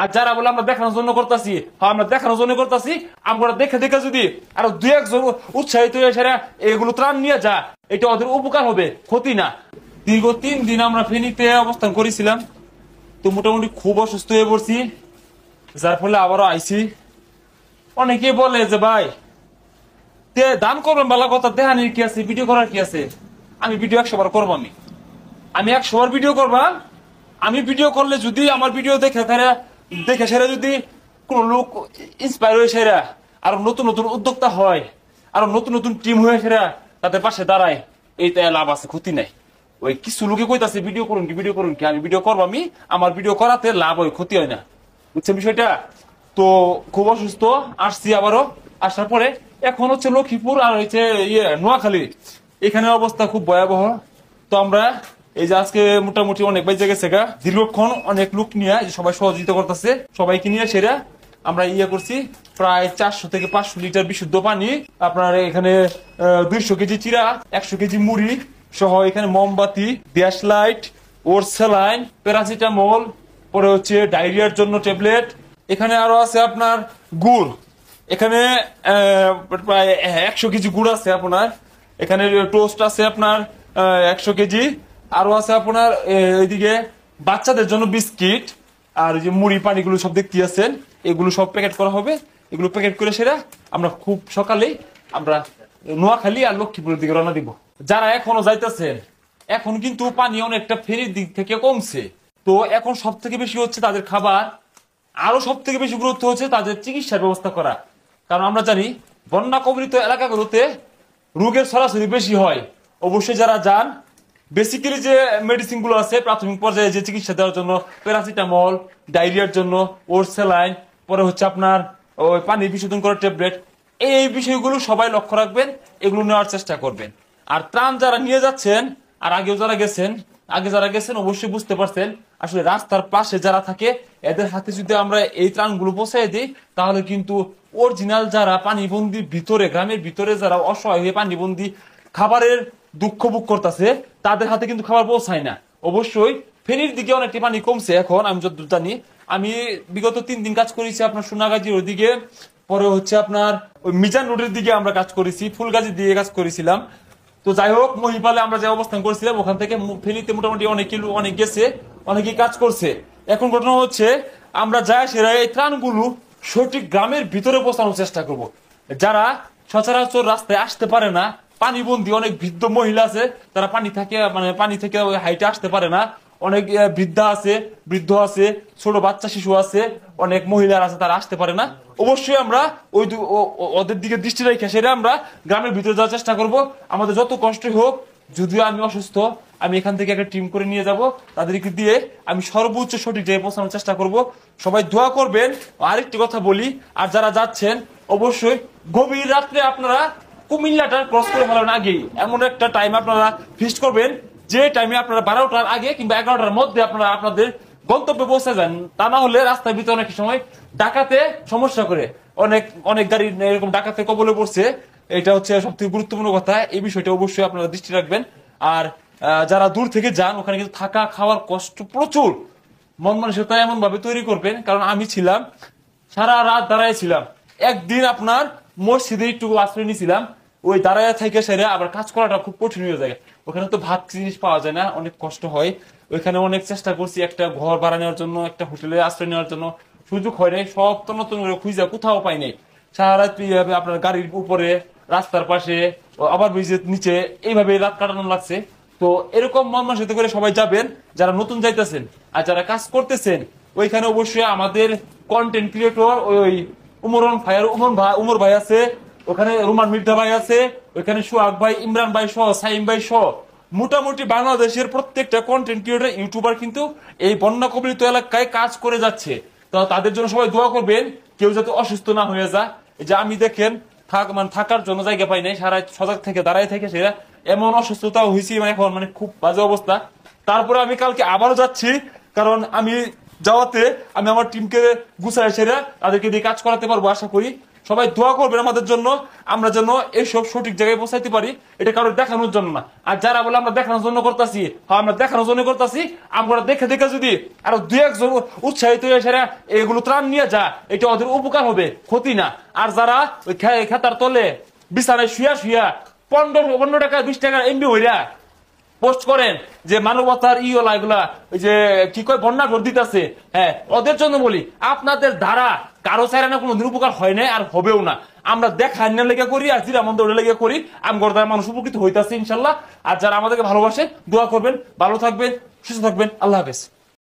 আর যারা বলে আমরা দেখানোর জন্য করতেছি, হ্যাঁ আমরা দেখানোর জন্য করতেছি, আমরা দেখে দেখে যদি আরো দুই একজন উৎসাহিত হয়ে সেরা এগুলো ত্রাণ নিয়ে যা, এটা ওদের উপকার হবে, ক্ষতি না। দীর্ঘ 3 দিন আমরা ফেনীতে অবস্থান করেছিলাম, তো মোটামুটি খুব অসুস্থ হয়ে পড়ছি, যার ফলে আবারও আইছি। অনেকে বলে যে ভাই দান করবেন, ভালো কথা, দেহানির কি আছে, ভিডিও করার কি আছে। আমি ভিডিও 100 বার করবো, আমি 100 বার ভিডিও করবা। আমি ভিডিও করলে যদি আমার ভিডিও দেখে সেরা যদি কোন লোক ইন্সপায়ার হয়ে সেরা আরো নতুন নতুন উদ্যোক্তা হয়, আরো নতুন নতুন টিম হয়ে সেরা তাদের পাশে দাঁড়ায়, এইটা লাভ আছে, ক্ষতি নাই। ওই কিছু লোকে কইতাছে ভিডিও করুন কি, ভিডিও করুন কি, আমি ভিডিও করবো, আমি আমার ভিডিও করাতে লাভ হয়, ক্ষতি হয় না, বুঝছেন বিষয়টা। তো খুব অসুস্থ, আসছি আবারও। আসার পরে এখন হচ্ছে লক্ষ্মীপুর আর হচ্ছে নোয়াখালী, এখানে অবস্থা খুব ভয়াবহ। তো আমরা এই যে আজকে মোটামুটি অনেক বাইজে গেছে গা, দীর্ঘক্ষণ অনেক লোক নিয়ে সবাই সহযোগিতা করতেছে, সবাইকে নিয়ে সেরা আমরা করছি প্রায় 400 থেকে 500 লিটার বিশুদ্ধ পানি। আপনার এখানে 200 কেজি চিরা, 100 কেজি মুড়ি সহ, এখানে মোমবাতি, গ্যাস লাইট, ওর স্যালাইন, প্যারাসিটামল, পরে হচ্ছে ডায়রিয়ার জন্য ট্যাবলেট। এখানে আরো আছে আপনার গুড়, এখানে প্রায় 100 কেজি গুড় আছে আপনার। এখানে টোস্ট আছে আপনার 100 কেজি। আরো আছে আপনার এইদিকে বাচ্চাদের জন্য বিস্কিট, আর যে মুড়ি পানিগুলো সব দেখতে আছেন, এগুলো সব প্যাকেট করা হবে। এগুলো প্যাকেট করে সেরা আমরা খুব সকালেই আমরা নোয়াখালী আর লক্ষ্মীপুরের দিকে রওনা দিব। যারা এখনো যাইতেছেন, এখন কিন্তু পানি অনেকটা ফেরির দিক থেকে কমছে। তো এখন সব থেকে বেশি হচ্ছে তাদের খাবার, আরো সব থেকে বেশি গুরুত্ব হচ্ছে তাদের চিকিৎসার ব্যবস্থা করা। কারণ আমরা জানি বন্যা কবলিত এলাকাগুলোতে রোগের সরাসরি বেশি হয়। অবশ্যই যারা যান, বেসিক্যালি যে মেডিসিন গুলো আছে প্রাথমিক পর্যায়ে যে চিকিৎসা দেওয়ার জন্য, প্যারাসিটামল, ডায়রিয়ার জন্য ওর স্যালাইন, পরে হচ্ছে আপনার ওই পানি বিশোধন করার ট্যাবলেট, এই বিষয়গুলো সবাই লক্ষ্য রাখবেন, এগুলো নেওয়ার চেষ্টা করবেন। আর ত্রাণ যারা নিয়ে যাচ্ছেন, আর আগেও যারা গেছেন অবশ্যই বুঝতে পারছেন, আসলে রাস্তার পাশে যারা থাকে এদের হাতে যদি আমরা এই ত্রাণগুলো পৌঁছাই দিই, তাহলে কিন্তু অরিজিনাল যারা পানিবন্দির ভিতরে, গ্রামের ভিতরে যারা অসহায় হয়ে পানিবন্দি খাবারের দুঃখ ভোগ করতেছে, তাদের হাতে কিন্তু খাবার পৌঁছায় না। অবশ্যই ফেনীর দিকে অনেকটা পানি কমছে এখন, আমি যতদূর জানি। আমি বিগত 3 দিন কাজ করেছি আপনার সোনাগাজীর ওইদিকে, পরে হচ্ছে আপনার ওই মিজান রোডের দিকে আমরা কাজ করেছি, ফুলগাজী দিয়ে কাজ করেছিলাম। তো যাই হোক, মহিপালে আমরা যে অবস্থান করেছিলাম ওখান থেকে ফেনীতে মোটামুটি অনেক গেছে, অনেকেই কাজ করছে। এখন ঘটনা হচ্ছে আমরা যাই সেরা এই ত্রাণগুলো সঠিক গ্রামের ভিতরে পৌঁছানোর চেষ্টা করব। যারা সচরাচর রাস্তায় আসতে পারে না, পানিবন্দী অনেক বৃদ্ধ মহিলা আছে, তারা পানি থেকে হাইটে আসতে পারে না, অনেক বৃদ্ধা আছে, বৃদ্ধ আছে, ছোট বাচ্চা শিশু আছে, অনেক মহিলার আছে, তারা আসতে পারে না। অবশ্যই আমরা ওদের দিকে দৃষ্টি রেখে সেটা আমরা গ্রামের ভিতরে যাওয়ার চেষ্টা করব। আমাদের যত কষ্টই হোক, যদিও আমি অসুস্থ, আমি এখান থেকে একটা টিম করে নিয়ে যাব, তাদেরকে দিয়ে আমি সর্বোচ্চ সঠিক জায়গায় পৌঁছানোর চেষ্টা করব। সবাই দোয়া করবেন। আরেকটি কথা বলি, আর যারা যাচ্ছেন অবশ্যই গভীর রাত্রে আপনারা কুমিল্লাটা ক্রস করে ফেলার আগেই এমন একটা টাইম আপনারা ফিক্সড করবেন, যে টাইমে আপনারা 12টার আগে কিংবা 11টার মধ্যে আপনারা আপনাদের গন্তব্যে পৌঁছে যান। তা না হলে রাস্তার ভিতরে অনেক সময় ডাকাতে সমস্যা করে, অনেক গাড়ি এরকম ডাকাতে কবলে পড়ছে। এটা হচ্ছে সব থেকে গুরুত্বপূর্ণ কথা, এই বিষয়টা অবশ্যই আপনারা দৃষ্টি রাখবেন। আর যারা দূর থেকে যান, ওখানে কিন্তু থাকা খাওয়ার কষ্ট প্রচুর। মন মানসিকতা এমন ভাবে তৈরি করবেন, কারণ আমি ছিলাম সারা রাত দাঁড়ায় ছিলাম। একদিন আপনার মসজিদে একটু আশ্রয় নিয়েছিলাম, ওই দাঁড়ায় থেকে সেরে আবার কাজ করাটা খুব কঠিন হয়ে যায়। ওখানে তো ভাত জিনিস পাওয়া যায় না, অনেক কষ্ট হয়। ওইখানে অনেক চেষ্টা করছি একটা ঘর ভাড়া নেওয়ার জন্য, একটা হোটেলে আশ্রয় নেওয়ার জন্য, সুযোগ হয় নাই। সব তো নতুন করে খুঁজে কোথাও পাই নাই। সারা রাত আপনার গাড়ির উপরে, রাস্তার পাশে, আবার ব্রিজের নিচে, এইভাবে রাত কাটানো লাগছে। তো এরকম মন মানসিকতা করে সবাই যাবেন, যারা নতুন যাইতেছেন। আর যারা কাজ করতেছেন, ওইখানে অবশ্যই আমাদের কন্টেন্ট ক্রিয়েটর ওই উমর ভাই আছে, ওখানে রুমান মির্জা ভাই আছে, ওইখানে সোহাগ ভাই, ইমরান ভাই সহ, সাইম ভাই সহ, মোটামুটি বাংলাদেশের প্রত্যেকটা কন্টেন্ট ক্রিয়েটর, ইউটিউবার কিন্তু এই বন্যা কবলিত এলাকায় কাজ করে যাচ্ছে। তো তাদের জন্য সবাই দোয়া করবেন, কেউ যাতে অসুস্থ না হয়ে যায়। এই যে আমি দেখেন থাকার জন্য জায়গা পাই নাই, সারা সজাগ থেকে দাঁড়ায় থেকে সেটা এমন অসুস্থতা হয়েছি, এখন খুব বাজে অবস্থা। তারপরে আমি কালকে আবারও যাচ্ছি, কারণ আমি যাওয়াতে আমি আমার টিমকে গুছায় সেরা তাদেরকে দিয়ে কাজ করাতে পারবো আশা করি। সবাই দোয়া করবেন আমাদের জন্য, আমরা যেন এইসব সঠিক জায়গায় পৌঁছাইতে পারি, এটা কারোর দেখানোর জন্য না। আর যারা বলে আমরা দেখানোর জন্য করতেছি, হ্যাঁ আমরা দেখানোর জন্য করতেছি, আমরা দেখে দেখে যদি আরো দু একজন উৎসাহিত হয়ে সেরা এগুলো ত্রাণ নিয়ে যা, এটা ওদের উপকার হবে, ক্ষতি না। আর যারা ওই খেতার তলে বিছানায় শুয়া শুয়া 15 টাকা 20 টাকা এমবি হইরা পোস্ট করেন যে মানবতার ইওলা এগুলা ওই যে কি কয় বন্যা ভর দিতেছে, হ্যাঁ ওদের জন্য বলি আপনাদের দ্বারা কারো চাইরা না কোনোদিন উপকার হয় নাই আর হবেও না। আমরা দেখার লেগে করি আর জিরা মন্দ লেগে করি, আমগর দ্বারা মানুষ উপকৃত হইতাছে ইনশাল্লাহ। আর যারা আমাদেরকে ভালোবাসে দোয়া করবেন, ভালো থাকবেন, সুস্থ থাকবেন, আল্লাহ হাফেজ।